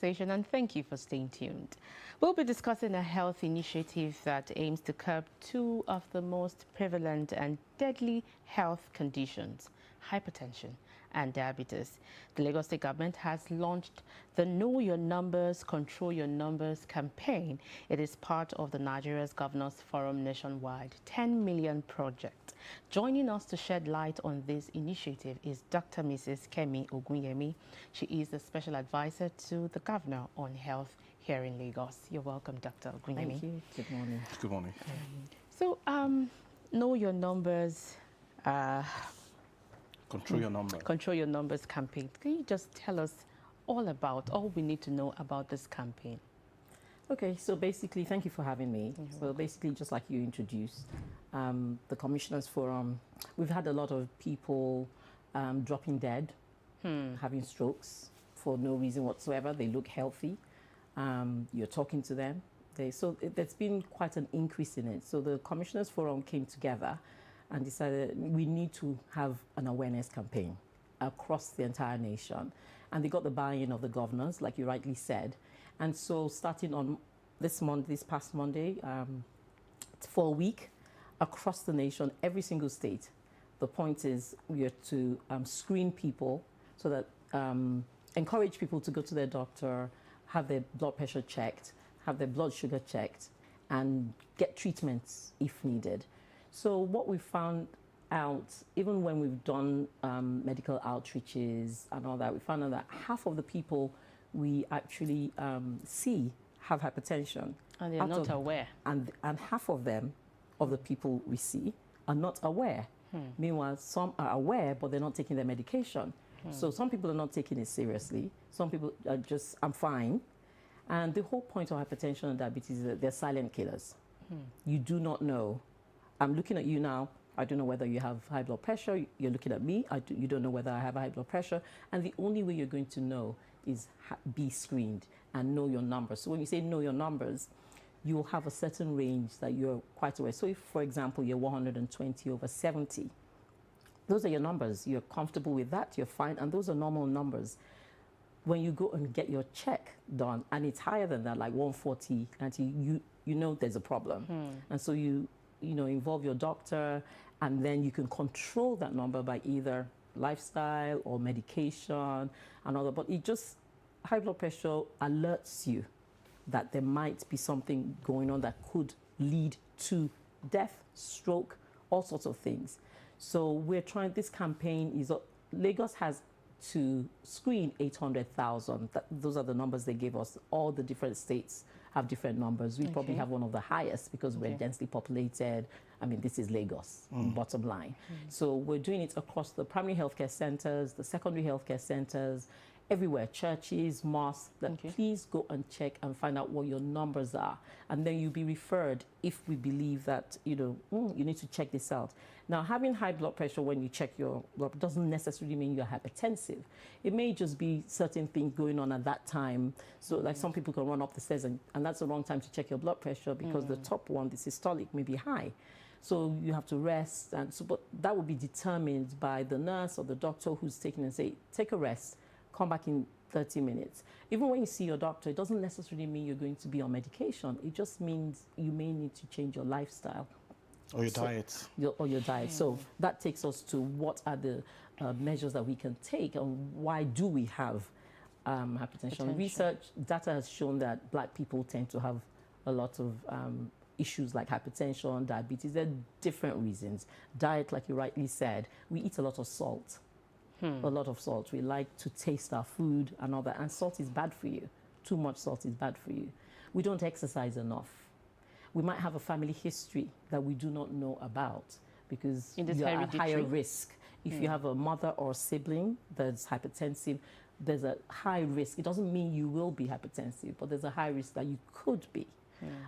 station, and thank you for staying tuned. We'll be discussing a health initiative that aims to curb two of the most prevalent and deadly health conditions, hypertension and diabetes. The Lagos State government has launched the Know Your Numbers, Control Your Numbers campaign. It is part of the Nigeria's Governors Forum nationwide 10 million project. Joining us to shed light on this initiative is Dr. Mrs. Kemi Ogunyemi. She is the special advisor to the governor on health here in Lagos. You're welcome, Dr. Ogunyemi. Thank you. Good morning. Good morning. So, Know Your Numbers, Control Your Number. Control Your Numbers campaign. Can you just tell us all we need to know about this campaign? Okay, so basically, thank you for having me. So basically, just like you introduced, the Commissioners Forum, we've had a lot of people dropping dead, having strokes for no reason whatsoever. They look healthy. You're talking to them. There's been quite an increase in it. So the Commissioners Forum came together and decided we need to have an awareness campaign across the entire nation. And they got the buy-in of the governors, like you rightly said. And so starting on this past Monday, for a week, across the nation, every single state, the point is we are to screen people so that encourage people to go to their doctor, have their blood pressure checked, have their blood sugar checked, and get treatments if needed. So what we found out, even when we've done medical outreaches and all that, we found out that half of the people we actually see have hypertension. And they're not aware. And half of them, of the people we see, are not aware. Meanwhile, some are aware, but they're not taking their medication. So some people are not taking it seriously. Some people are just, I'm fine. And the whole point of hypertension and diabetes is that they're silent killers. You do not know. I'm looking at you now. I don't know whether you have high blood pressure. You're looking at me. You don't know whether I have high blood pressure. And the only way you're going to know is be screened and know your numbers. So when you say know your numbers, you'll have a certain range that you're quite aware. So if, for example, you're 120/70, those are your numbers. You're comfortable with that. You're fine. And those are normal numbers. When you go and get your check done and it's higher than that, like 140, you know there's a problem. And so you involve your doctor, and then you can control that number by either lifestyle or medication and all that. But high blood pressure alerts you that there might be something going on that could lead to death, stroke, all sorts of things. So we're trying, this campaign Lagos has to screen 800,000. Those are the numbers they gave us. All the different states have different numbers. We probably have one of the highest because we're densely populated. I mean, this is Lagos, bottom line. So we're doing it across the primary healthcare centers, the secondary healthcare centers, everywhere, churches, mosques, please go and check and find out what your numbers are. And then you'll be referred if we believe that, you need to check this out. Now, having high blood pressure when you check your blood doesn't necessarily mean you're hypertensive. It may just be certain things going on at that time. So like some people can run up the stairs and that's the wrong time to check your blood pressure because the top one, the systolic, may be high. So you have to rest. But that will be determined by the nurse or the doctor who's taking and say, take a rest, come back in 30 minutes. Even when you see your doctor, it doesn't necessarily mean you're going to be on medication. It just means you may need to change your lifestyle. Or your diet. Or your diet. So that takes us to what are the measures that we can take and why do we have hypertension. Research data has shown that Black people tend to have a lot of issues like hypertension, diabetes. There are different reasons. Diet, like you rightly said, we eat a lot of salt. A lot of salt. We like to taste our food and all that. And salt is bad for you. Too much salt is bad for you. We don't exercise enough. We might have a family history that we do not know about because you're at higher risk. If you have a mother or sibling that's hypertensive, there's a high risk. It doesn't mean you will be hypertensive, but there's a high risk that you could be.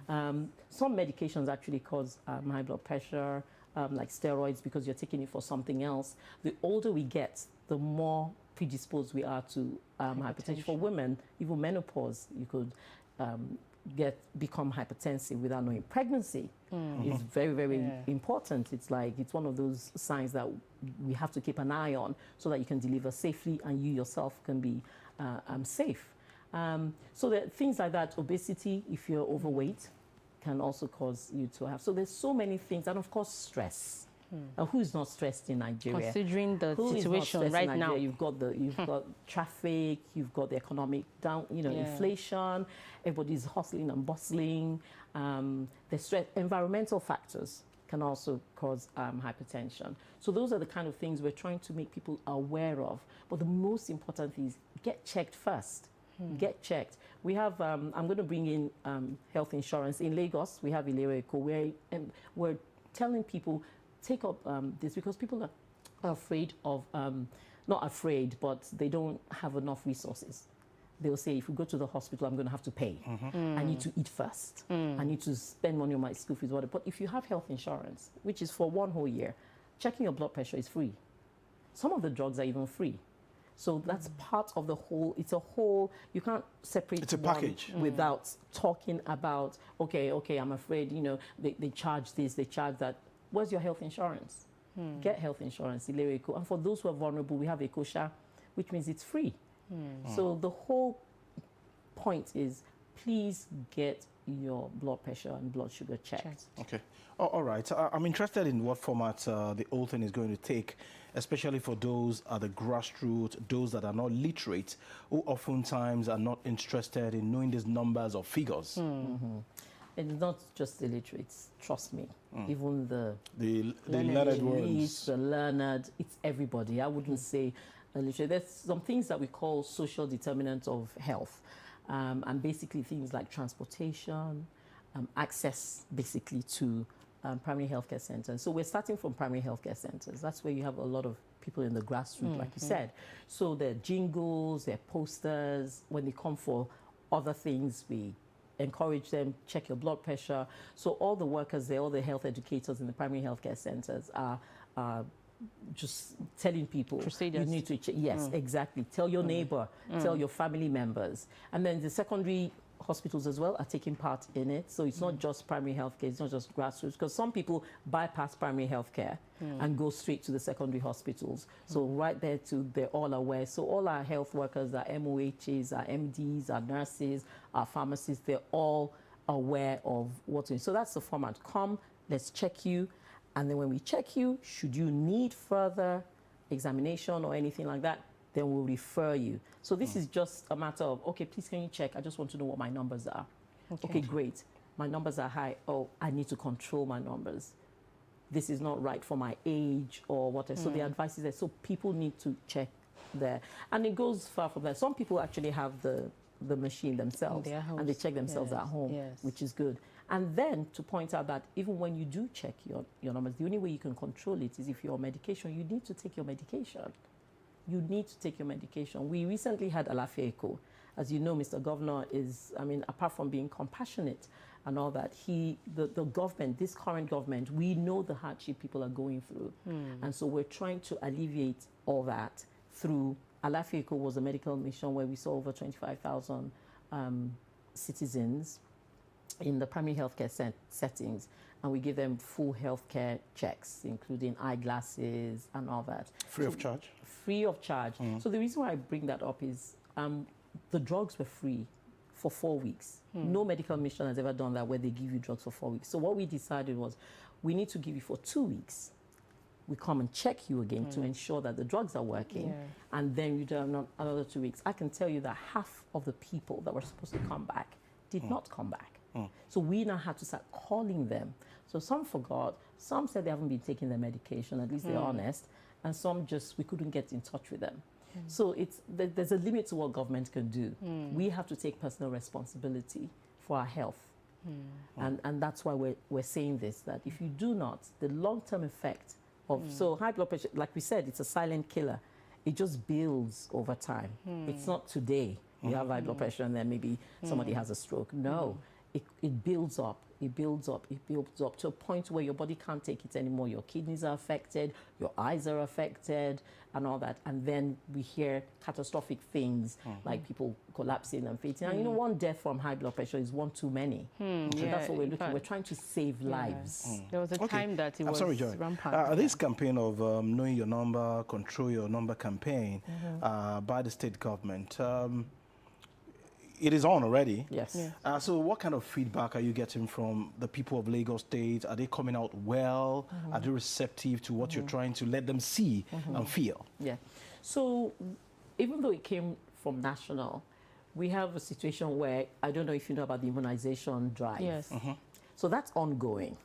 Some medications actually cause high blood pressure, like steroids, because you're taking it for something else. The older we get, the more predisposed we are to hypertension. For women, even menopause, you could become hypertensive without knowing. Pregnancy is very, very important. It's one of those signs that we have to keep an eye on so that you can deliver safely and you yourself can be safe. So there are things like that. Obesity, if you're overweight, can also cause you to have. So there's so many things, and of course stress. Who is not stressed in Nigeria? Considering the Who is not situation stressed right in now. Nigeria? You've got traffic, you've got the economic down, Yeah. inflation. Everybody's hustling and bustling. The stress, environmental factors can also cause hypertension. So those are the kind of things we're trying to make people aware of. But the most important thing is get checked first. Get checked. We have, I'm going to bring in health insurance. In Lagos, we have Ilera Eco, where we're telling people, take up this, because people are afraid of, not afraid, but they don't have enough resources. They'll say, if we go to the hospital, I'm going to have to pay. I need to eat first. I need to spend money on my school fees. But if you have health insurance, which is for 1 whole year, checking your blood pressure is free. Some of the drugs are even free. So that's part of the whole, it's a whole, you can't separate It's a one package. without talking about, okay, I'm afraid, they charge this, they charge that. Where's your health insurance? Get health insurance, Ilera Eco. And for those who are vulnerable, we have EcoSha, which means it's free. So the whole point is, please get your blood pressure and blood sugar checked. Okay. Oh, all right. I'm interested in what format the whole thing is going to take, especially for those at the grassroots, those that are not literate, who oftentimes are not interested in knowing these numbers or figures. It's not just the illiterates, trust me. Even the learned ones. the learned, it's everybody. I wouldn't say illiterate. There's some things that we call social determinants of health. And basically things like transportation, access basically to primary healthcare centers. So we're starting from primary healthcare centers. That's where you have a lot of people in the grassroots, like you said. So there are jingles, there are posters. When they come for other things, we encourage them, check your blood pressure. So all the workers there, all the health educators in the primary healthcare centers are just telling people, Procedures. you need to check. Yes, exactly. Tell your neighbor, tell your family members. And then the secondary hospitals as well are taking part in it. So it's not just primary healthcare, it's not just grassroots, because some people bypass primary healthcare and go straight to the secondary hospitals. So right there too, they're all aware. So all our health workers, our MOHs, our MDs, our nurses, our pharmacists, they're all aware of what's in. So that's the format. Come, let's check you. And then when we check you, should you need further examination or anything like that, then we'll refer you. So this is just a matter of, okay, please can you check? I just want to know what my numbers are. Okay, great. My numbers are high. Oh, I need to control my numbers. This is not right for my age or whatever. So the advice is there. So people need to check there. And it goes far from that. Some people actually have the machine themselves and they check themselves at home, which is good. And then to point out that even when you do check your numbers, the only way you can control it is if you're on medication, you need to take your medication. You need to take your medication. We recently had Alafia Eco. As you know, Mr. Governor is, apart from being compassionate and all that, the government, this current government, we know the hardship people are going through. And so we're trying to alleviate all that through, Alafia Eco was a medical mission where we saw over 25,000 citizens in the primary healthcare settings, and we give them full healthcare checks, including eyeglasses and all that. Free of charge? Free of charge. So the reason why I bring that up is the drugs were free for 4 weeks. No medical mission has ever done that where they give you drugs for 4 weeks. So what we decided was we need to give you for 2 weeks. We come and check you again to ensure that the drugs are working, and then you do another 2 weeks. I can tell you that half of the people that were supposed to come back did not come back. So we now had to start calling them. So some forgot, some said they haven't been taking their medication, at least they're honest, and some just, we couldn't get in touch with them. So there's a limit to what government can do. We have to take personal responsibility for our health. And that's why we're saying this, that if you do not, the long-term effect of, so high blood pressure, like we said, it's a silent killer. It just builds over time. It's not today you have high blood pressure and then maybe somebody has a stroke. No, it builds up. It builds up, it builds up to a point where your body can't take it anymore. Your kidneys are affected, your eyes are affected, and all that. And then we hear catastrophic things like people collapsing and fainting. And you know, one death from high blood pressure is one too many. So that's what we're looking. We're trying to save lives. There was a time that it was rampant. This campaign of knowing your number, control your number campaign by the state government, it is on already. Yes. Yeah. So what kind of feedback are you getting from the people of Lagos State? Are they coming out well? Are they receptive to what you're trying to let them see and feel? Yeah. So even though it came from national, we have a situation where, I don't know if you know about the immunization drive. Yes. So that's ongoing.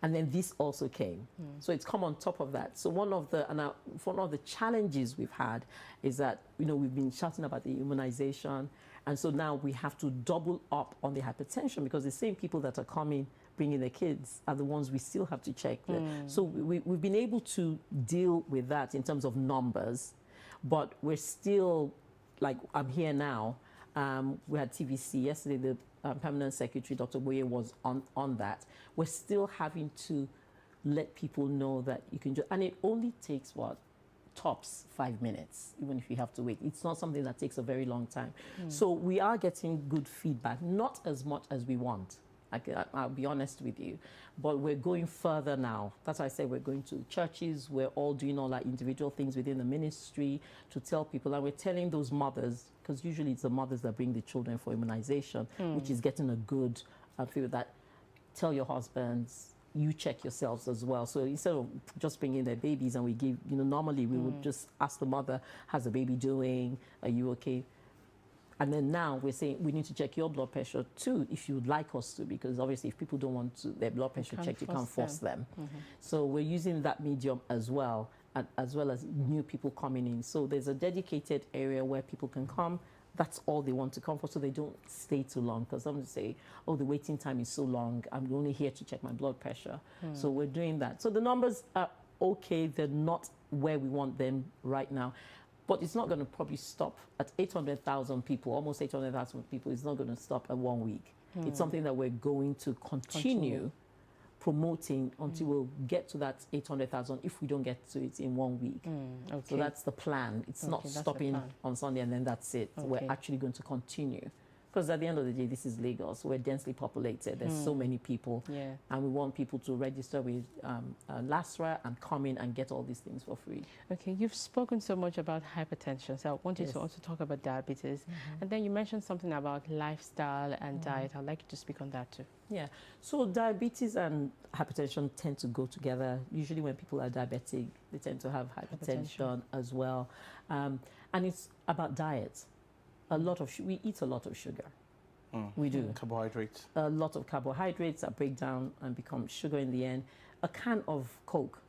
And then this also came. So it's come on top of that. So one of the challenges we've had is that, we've been shouting about the immunization. And so now we have to double up on the hypertension, because the same people that are coming, bringing their kids, are the ones we still have to check. So we've been able to deal with that in terms of numbers, but we're still, like, I'm here now. We had TVC yesterday. The permanent secretary, Dr. Boye, was on that. We're still having to let people know that you can and it only takes tops 5 minutes, even if you have to wait. It's not something that takes a very long time. So we are getting good feedback, not as much as we want. I'll be honest with you, but we're going further now. That's why I say we're going to churches. We're all doing all our individual things within the ministry to tell people, and we're telling those mothers, because usually it's the mothers that bring the children for immunization, which is getting a good feel that, tell your husbands, you check yourselves as well. So instead of just bringing their babies and we give, normally we would just ask the mother, how's the baby doing? Are you okay? And then now we're saying we need to check your blood pressure too, if you'd like us to, because obviously if people don't want their blood pressure checked, you can't force them. So we're using that medium as well as new people coming in. So there's a dedicated area where people can come. That's all they want to come for, so they don't stay too long. Because some say, oh, the waiting time is so long. I'm only here to check my blood pressure. So we're doing that. So the numbers are okay. They're not where we want them right now. But it's not going to probably stop at 800,000 people, almost 800,000 people. It's not going to stop at 1 week. It's something that we're going to continue promoting until we'll get to that 800,000 if we don't get to it in 1 week. Okay. So that's the plan. It's not stopping on Sunday and then that's it. Okay. We're actually going to continue. Because at the end of the day, this is Lagos. We're densely populated. There's so many people. Yeah. And we want people to register with LASRA and come in and get all these things for free. Okay, you've spoken so much about hypertension, so I want you to also talk about diabetes. And then you mentioned something about lifestyle and diet. I'd like you to speak on that too. Yeah, so diabetes and hypertension tend to go together. Usually when people are diabetic, they tend to have hypertension as well. And it's about diet. We eat a lot of sugar. We do. Carbohydrates. A lot of carbohydrates that break down and become sugar in the end. A can of Coke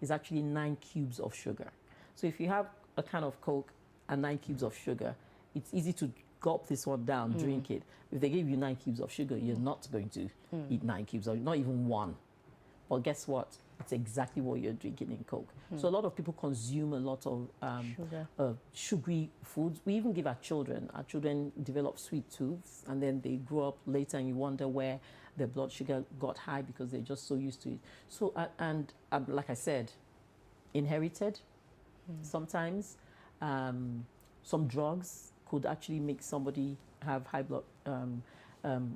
is actually 9 cubes of sugar. So if you have a can of Coke and 9 cubes of sugar, it's easy to gulp this one down, drink it. If they give you 9 cubes of sugar, you're not going to eat 9 cubes, or not even one. But guess what? It's exactly what you're drinking in Coke. So a lot of people consume a lot of sugary foods. We even give our children. Our children develop sweet tooths, and then they grow up later, and you wonder where their blood sugar got high because they're just so used to it. So, like I said, inherited sometimes. Some drugs could actually make somebody have high blood,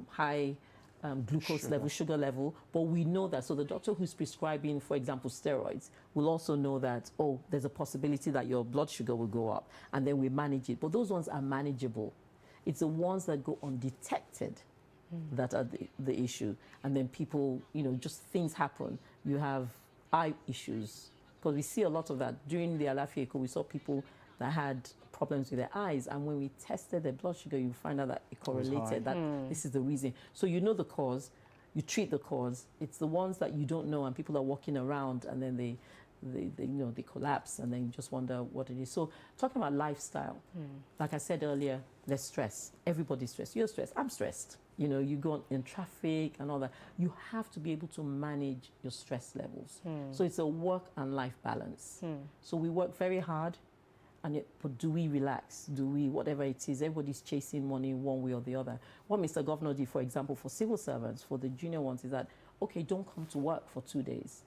high glucose level, sugar level, but we know that. So the doctor who's prescribing, for example, steroids, will also know that, oh, there's a possibility that your blood sugar will go up, and then we manage it. But those ones are manageable. It's the ones that go undetected that are the issue. And then people, just things happen. You have eye issues, because we see a lot of that. During the Alafia Eco, we saw people that had problems with their eyes, and when we tested their blood sugar, you find out that it correlated, that this is the reason. So you know the cause, you treat the cause. It's the ones that you don't know, and people are walking around, and then they collapse, and then you just wonder what it is. So talking about lifestyle, like I said earlier, there's stress. Everybody's stressed. You're stressed. I'm stressed. You go in traffic and all that. You have to be able to manage your stress levels. So it's a work and life balance. So we work very hard. But do we relax? Do we, whatever it is, everybody's chasing money one way or the other. What Mr. Governor did, for example, for civil servants, for the junior ones, is that, okay, don't come to work for 2 days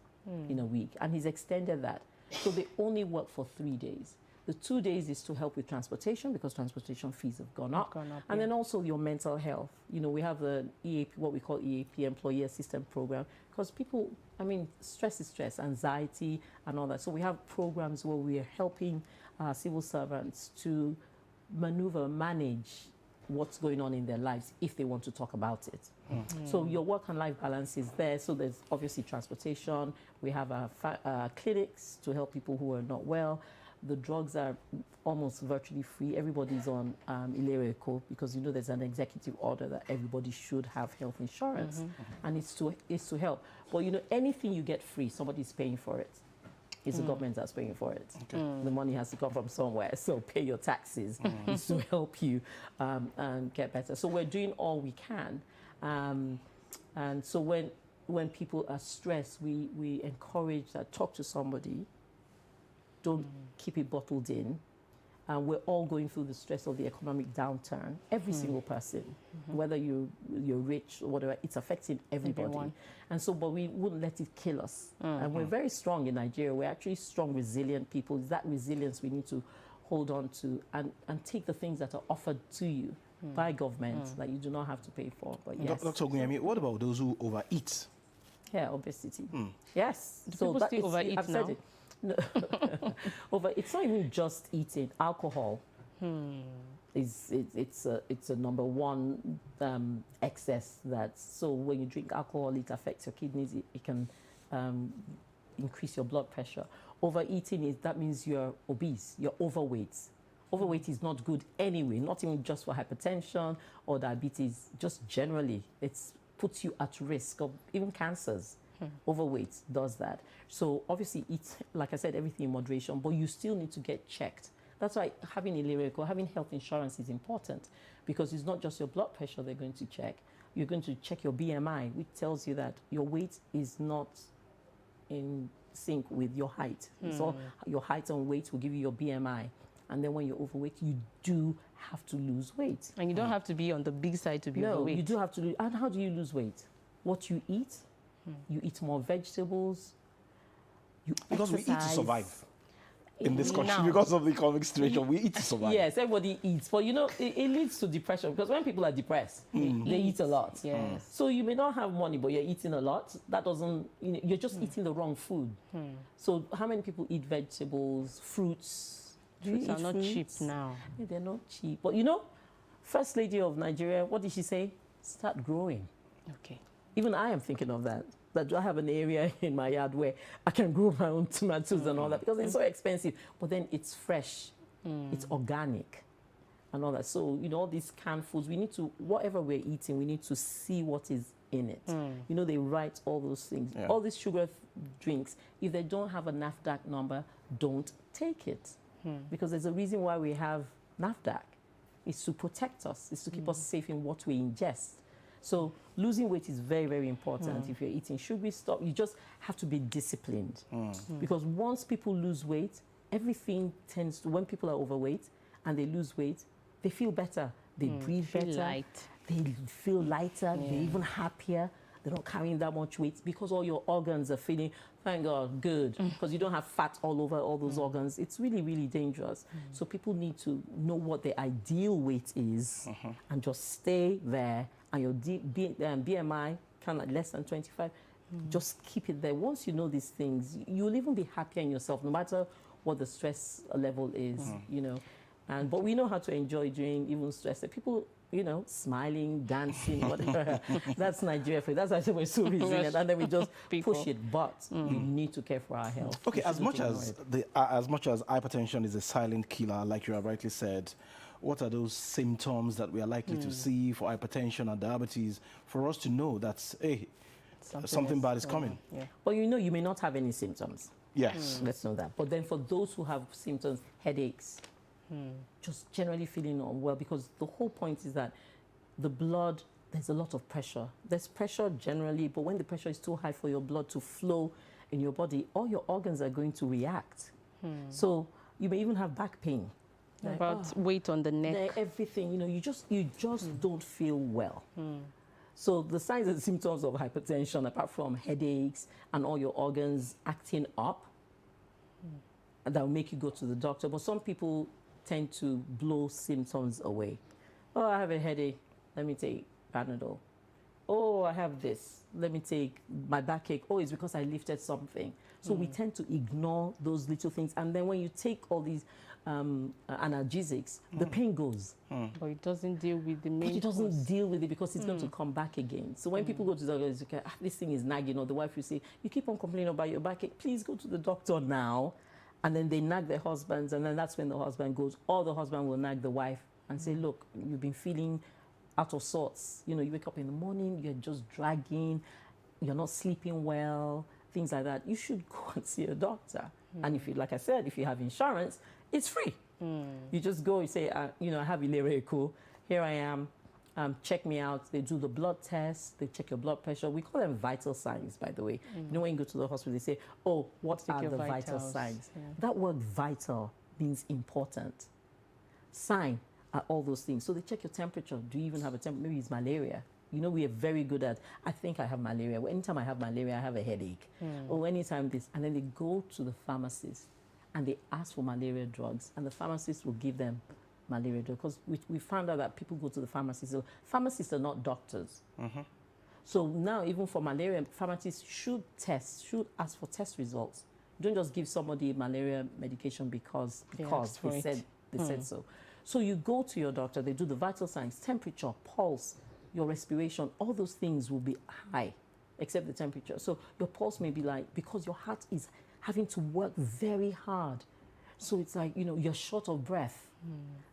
in a week. And he's extended that. So they only work for 3 days. The 2 days is to help with transportation, because transportation fees have gone up. And then also your mental health. We have the EAP, what we call EAP, Employee Assistance Program, because people, stress is stress, anxiety and all that. So we have programs where we are helping civil servants to manage what's going on in their lives if they want to talk about it. So your work and life balance is there. So there's obviously transportation. We have our clinics to help people who are not well. The drugs are almost virtually free. Everybody's on Ilerico because there's an executive order that everybody should have health insurance, and it's to help. But anything you get free, somebody's paying for it. It's the government that's paying for it. Okay. The money has to come from somewhere, so pay your taxes. It's to help you and get better. So we're doing all we can. And so when people are stressed, we encourage that talk to somebody. Don't keep it bottled in. And we're all going through the stress of the economic downturn. Every single person, whether you're rich or whatever, it's affecting everybody. Everyone. And so, but we wouldn't let it kill us. And we're very strong in Nigeria. We're actually strong, resilient people. It's that resilience we need to hold on to and take the things that are offered to you by government that you do not have to pay for. But yes. Dr. Ogunyemi, what about those who overeat? Yeah, obesity. Yes. Do people still overeat I've now? said it. No. It's not even just eating. Alcohol it's a number one excess. So when you drink alcohol, it affects your kidneys. It can increase your blood pressure. Overeating that means you're obese. You're overweight. Overweight is not good anyway. Not even just for hypertension or diabetes. Just generally, it puts you at risk of even cancers. Overweight does that. So obviously eat, like I said, everything in moderation, but you still need to get checked. That's why having Ilerico, having health insurance is important, because it's not just your blood pressure they're going to check. You're going to check your BMI, which tells you that your weight is not in sync with your height. So your height and weight will give you your BMI. And then when you're overweight, you do have to lose weight. And you don't have to be on the big side to be overweight. No, you do have to lose. And how do you lose weight? What you eat. You eat more vegetables. Because we eat to survive in this country. Now. Because of the economic situation, we eat to survive. Yes, everybody eats. But it leads to depression, because when people are depressed, they eat a lot. Yes. So you may not have money, but you're eating a lot. That doesn't, you're just eating the wrong food. So how many people eat vegetables, fruits? Fruits are not cheap now. Yeah, they're not cheap. But First Lady of Nigeria, what did she say? Start growing. Okay. Even I am thinking of that. That I have an area in my yard where I can grow my own tomatoes and all that, because it's so expensive. But then it's fresh, it's organic, and all that. So all these canned foods, we need to, whatever we're eating, we need to see what is in it. They write all those things. Yeah. All these sugar drinks, if they don't have a NAFDAC number, don't take it, because there's a reason why we have NAFDAC. It's to protect us. It's to keep us safe in what we ingest. So losing weight is very, very important. If you're eating sugary stuff, you just have to be disciplined. Because once people lose weight, everything tends to, when people are overweight and they lose weight, they feel better. They breathe better. Light. They feel lighter. They're even happier. They're not carrying that much weight because all your organs are feeling, thank God, good. Because you don't have fat all over all those organs. It's really, really dangerous. So people need to know what their ideal weight is and just stay there. And your BMI kind of less than 25, just keep it there. Once you know these things, you'll even be happier in yourself, no matter what the stress level is, But we know how to enjoy during even stress. People, smiling, dancing, whatever. That's Nigeria. That's why we're so resilient, and then we just push it. But we need to care for our health. Okay, as much as hypertension is a silent killer, like you have rightly said, what are those symptoms that we are likely to see for hypertension and diabetes for us to know that, hey, something bad is coming? Yeah. Well, you may not have any symptoms. Yes. Let's know that. But then for those who have symptoms, headaches, just generally feeling unwell, because the whole point is that the blood, there's a lot of pressure. There's pressure generally, but when the pressure is too high for your blood to flow in your body, all your organs are going to react. So you may even have back pain. About weight on the neck. Everything, you just don't feel well. So the signs and symptoms of hypertension, apart from headaches and all your organs acting up, that will make you go to the doctor. But some people tend to blow symptoms away. Oh, I have a headache. Let me take Panadol. Oh, I have this. Let me take my backache. Oh, it's because I lifted something. So we tend to ignore those little things. And then when you take all these analgesics, the pain goes. But it doesn't deal with the main But it doesn't cause. deal with it because it's going to come back again. So when people go to the doctor, it's okay, this thing is nagging, or the wife will say, you keep on complaining about your backache, please go to the doctor now. And then they nag their husbands, and then that's when the husband goes, or the husband will nag the wife and say, look, you've been feeling out of sorts. You know, you wake up in the morning, you're just dragging, you're not sleeping well, things like that. You should go and see a doctor. And if you, like I said, if you have insurance, it's free. You just go, you say, you know, I have Ilera Eco, here I am, check me out. They do the blood test, they check your blood pressure. We call them vital signs, by the way. You know, when you go to the hospital, they say, oh, what Check are your the vital vitals. signs? Yeah. That word vital means important. Sign are all those things. So they check your temperature. Do you even have a temperature? Maybe it's malaria. You know, we are very good at, I think I have malaria. Well, anytime I have malaria, I have a headache. Or anytime this. And then they go to the pharmacist and they ask for malaria drugs. And the pharmacist will give them malaria drugs. Because we found out that people go to the pharmacist. So pharmacists are not doctors. So now, even for malaria, pharmacists should ask for test results. Don't just give somebody malaria medication because asked for they it. said so. So you go to your doctor, they do the vital signs, temperature, pulse, your respiration, all those things will be high, except the temperature. So your pulse may be like, because your heart is having to work very hard. So it's like, you know, you're short of breath.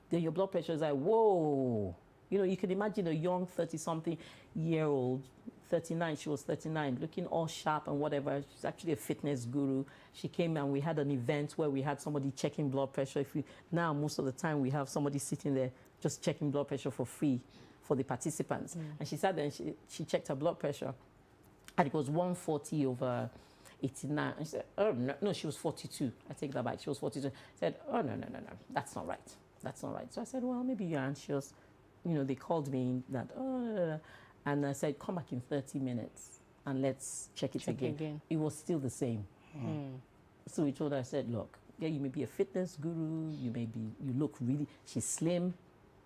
Then your blood pressure is like, whoa. You know, you can imagine a young 30-something-year-old, 39, she was 39, looking all sharp and whatever. She's actually a fitness guru. She came and we had an event where we had somebody checking blood pressure. Now, most of the time, we have somebody sitting there just checking blood pressure for free for the participants. And she sat there and she checked her blood pressure, and it was 140/89. And she said, oh, no, she was 42. I take that back. She was 42. I said, oh, no, that's not right. That's not right. So I said, well, maybe you're anxious. You know, they called me that, and I said, come back in 30 minutes and let's check it again. It was still the same. So we told her, I said, look, yeah, you may be a fitness guru, you look really, she's slim,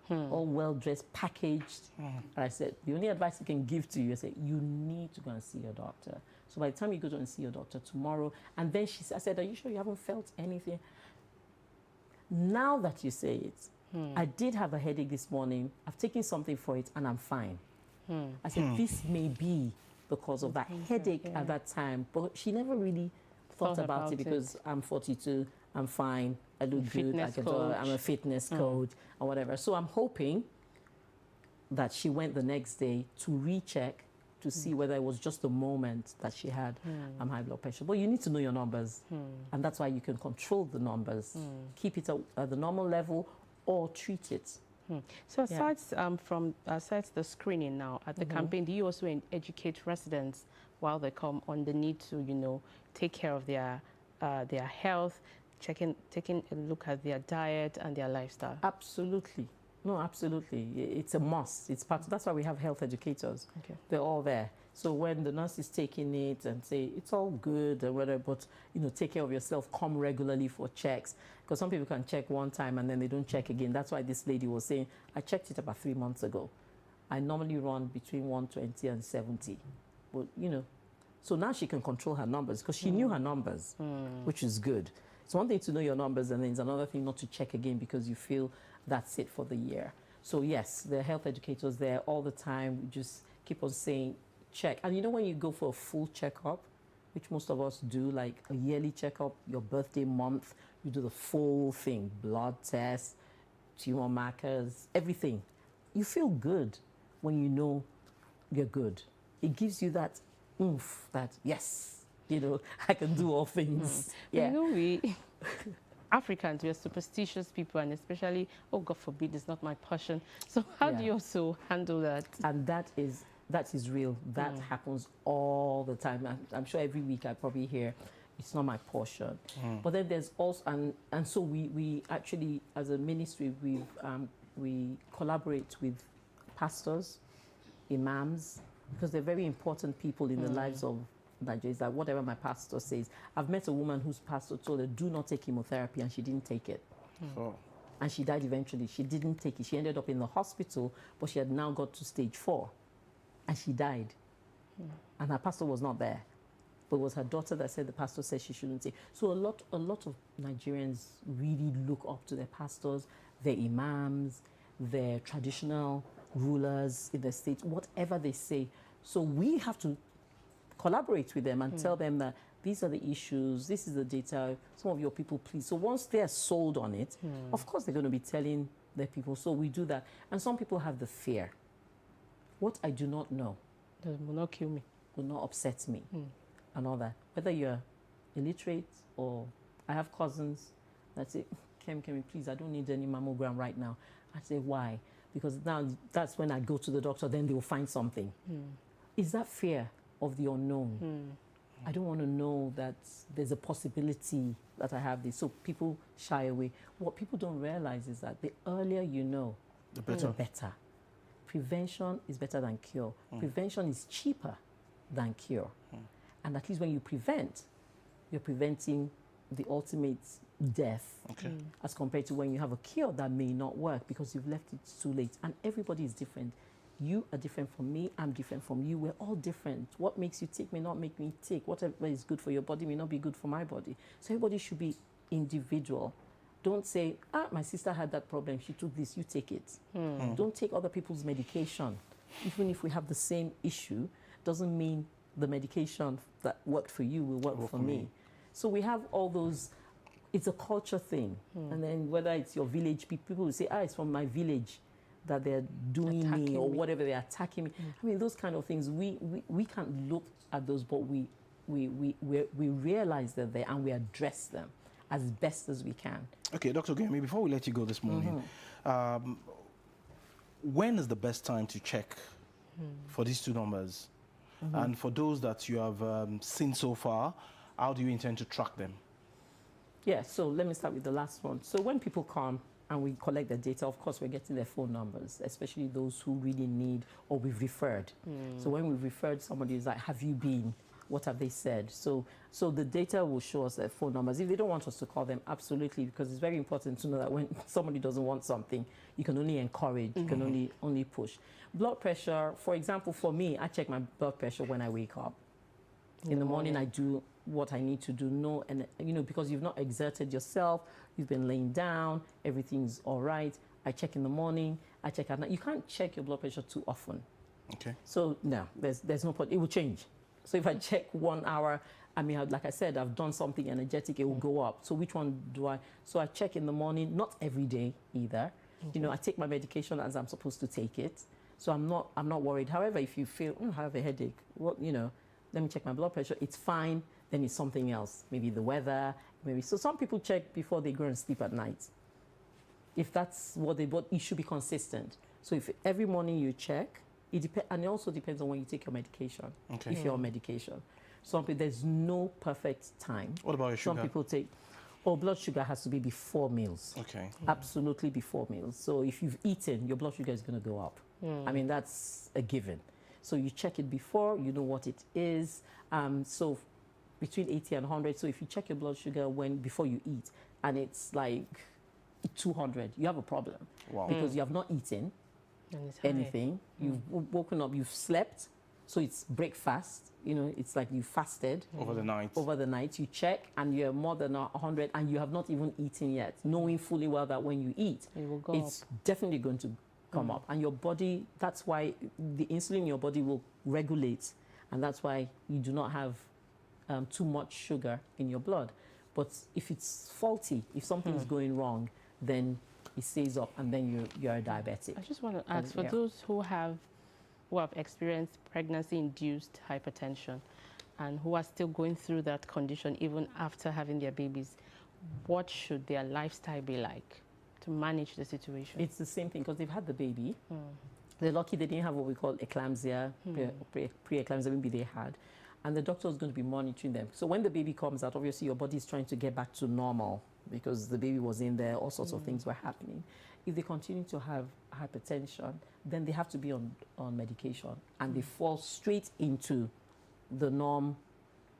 all well-dressed, packaged. And I said, the only advice I can give to you, I said, you need to go and see your doctor. So by the time you go to and see your doctor tomorrow, and then I said, are you sure you haven't felt anything? Now that you say it, I did have a headache this morning. I've taken something for it and I'm fine. I said, this may be because of that headache at that time. But she never really thought about it because I'm 42, I'm fine, I look good, I'm a fitness coach or whatever. So I'm hoping that she went the next day to recheck to see whether it was just a moment that she had high blood pressure. But you need to know your numbers. And that's why you can control the numbers. Keep it at the normal level or treat it. So aside aside the screening now at the campaign, do you also educate residents while they come on the need to, you know, take care of their health, taking a look at their diet and their lifestyle? Absolutely. No, absolutely. It's a must. It's part. That's why we have health educators. Okay. They're all there. So when the nurse is taking it and say it's all good or whatever, but you know, take care of yourself. Come regularly for checks, because some people can check one time and then they don't check again. That's why this lady was saying, I checked it about 3 months ago. I normally run between 120 and 70, but you know, so now she can control her numbers because she knew her numbers, which is good. It's one thing to know your numbers, and then it's another thing not to check again because you feel that's it for the year. So yes, there are health educators there all the time. We just keep on saying, check. And you know, when you go for a full checkup, which most of us do, like a yearly checkup, your birthday month, you do the full thing, blood tests, tumor markers, everything. You feel good when you know you're good. It gives you that oomph, that yes, you know, I can do all things. Yeah. You know, we Africans, we are superstitious people, and especially, oh, God forbid, it's not my passion. So how do you also handle that? And that is real. That happens all the time. I'm sure every week I probably hear, it's not my portion. But then there's also, and so we actually, as a ministry, we collaborate with pastors, imams, because they're very important people in the lives of Nigerians. That whatever my pastor says, I've met a woman whose pastor told her, do not take chemotherapy, and she didn't take it. And she died eventually. She didn't take it. She ended up in the hospital, but she had now got to stage 4. And she died. And her pastor was not there. but it was her daughter that said the pastor said she shouldn't take. So a lot of Nigerians really look up to their pastors, their imams, their traditional rulers in the state, whatever they say. So we have to collaborate with them and tell them that these are the issues, this is the data, some of your people, please. So once they're sold on it, of course they're going to be telling their people. So we do that. And some people have the fear. What I do not know Will not kill me. will not upset me and all that. Whether you're illiterate or I have cousins that say, Kemi, please, I don't need any mammogram right now. I say, why? Because now that's when I go to the doctor, then they will find something. Is that fear of the unknown? I don't want to know that there's a possibility that I have this. So people shy away. What people don't realize is that the earlier you know, the better. Prevention is better than cure. Prevention is cheaper than cure. And at least when you prevent, you're preventing the ultimate death as compared to when you have a cure that may not work because you've left it too late. And everybody is different. You are different from me. I'm different from you. We're all different. What makes you tick may not make me tick. Whatever is good for your body may not be good for my body. So everybody should be individual. Don't say, my sister had that problem. She took this. You take it. Don't take other people's medication. Even if we have the same issue, doesn't mean the medication that worked for you will work for me. So we have all those. It's a culture thing. And then whether it's your village, people will say, it's from my village that they're doing me or whatever, they're attacking me. I mean, those kind of things, we can't look at those, but we realize they're there and we address them as best as we can. Okay, Dr. Ogeyemi, before we let you go this morning, when is the best time to check for these two numbers? And for those that you have seen so far, how do you intend to track them? Yeah, so let me start with the last one. So when people come and we collect their data, of course, we're getting their phone numbers, especially those who really need or we've referred. So when we've referred somebody, is like, have you been? What have they said? So the data will show us their phone numbers. If they don't want us to call them, absolutely, because it's very important to know that when somebody doesn't want something, you can only encourage, you can only push. Blood pressure, for example, for me, I check my blood pressure when I wake up. In the morning, I do what I need to do. Because you've not exerted yourself, you've been laying down, everything's all right. I check in the morning, I check at night. You can't check your blood pressure too often. Okay. So no, there's no point. It will change. So if I check 1 hour, I mean, like I said, I've done something energetic, it will go up. So which one do I? So I check in the morning, not every day either. I take my medication as I'm supposed to take it. So I'm not worried. However, if you feel, I have a headache, let me check my blood pressure. It's fine. Then it's something else. Maybe the weather. So some people check before they go and sleep at night. If that's what it should be consistent. So if every morning you check, and it also depends on when you take your medication. Okay. If you're on medication. Some people, there's no perfect time. What about your sugar? Some people take, blood sugar has to be before meals. Okay. Absolutely before meals. So if you've eaten, your blood sugar is going to go up. I mean, that's a given. So you check it before, you know what it is. So between 80 and 100. So if you check your blood sugar before you eat and it's like 200, you have a problem. Wow. Because you have not eaten anything. You've woken up, you've slept. So it's breakfast, it's like you fasted. Over the night. Over the night, you check and you're more than 100 and you have not even eaten yet, knowing fully well that when you eat, it's definitely going to come up. And your body, that's why the insulin in your body will regulate. And that's why you do not have too much sugar in your blood. But if it's faulty, if something is going wrong, then it stays up and then you're a diabetic. I just want to ask, for those who have experienced pregnancy-induced hypertension and who are still going through that condition even after having their babies, what should their lifestyle be like to manage the situation? It's the same thing because they've had the baby. They're lucky they didn't have what we call eclampsia, pre-eclampsia, maybe they had. And the doctor is going to be monitoring them. So when the baby comes out, obviously your body is trying to get back to normal because the baby was in there, all sorts of things were happening. If they continue to have hypertension, then they have to be on medication. And they fall straight into the norm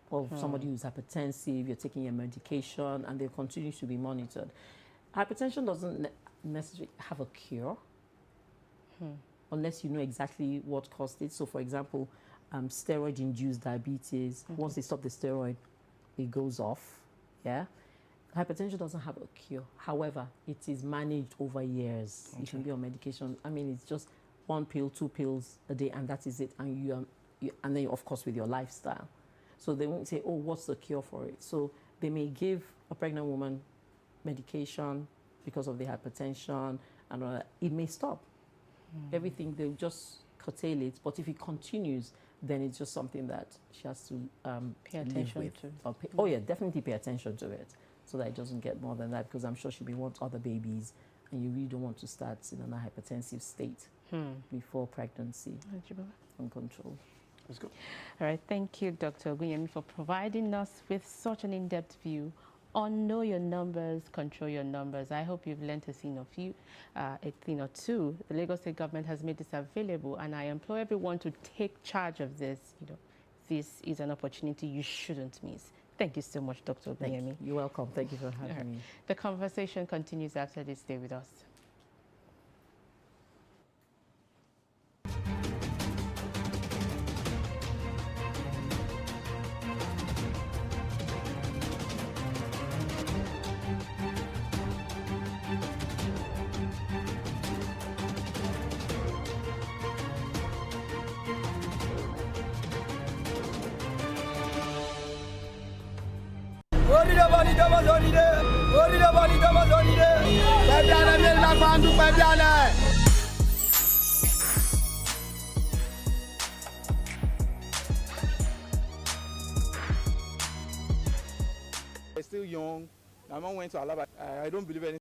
of somebody who's hypertensive, you're taking your medication, and they continue to be monitored. Hypertension doesn't necessarily have a cure unless you know exactly what caused it. So, for example, steroid-induced diabetes. Once they stop the steroid, it goes off. Yeah. Hypertension doesn't have a cure. However, it is managed over years. You can be on medication. I mean, it's just 1 pill, 2 pills a day, and that is it. And and then, of course, with your lifestyle. So they won't say, oh, what's the cure for it? So they may give a pregnant woman medication because of the hypertension, and it may stop. Everything, they'll just curtail it. But if it continues, then it's just something that she has to Pay live attention with. to. Or oh yeah, definitely pay attention to it, so that it doesn't get more than that, because I'm sure she may want other babies, and you really don't want to start in a hypertensive state before pregnancy uncontrolled. Let's go. All right, thank you, Dr. Ogunyemi, for providing us with such an in-depth view on Know Your Numbers, Control Your Numbers. I hope you've learned a thing or two. The Lagos State government has made this available, and I implore everyone to take charge of this. This is an opportunity you shouldn't miss. Thank you so much, Dr. Ogunyemi. You're welcome. Thank you for having me. The conversation continues after this. Stay with us. Still young. My mom went to Alaba. I don't believe anything.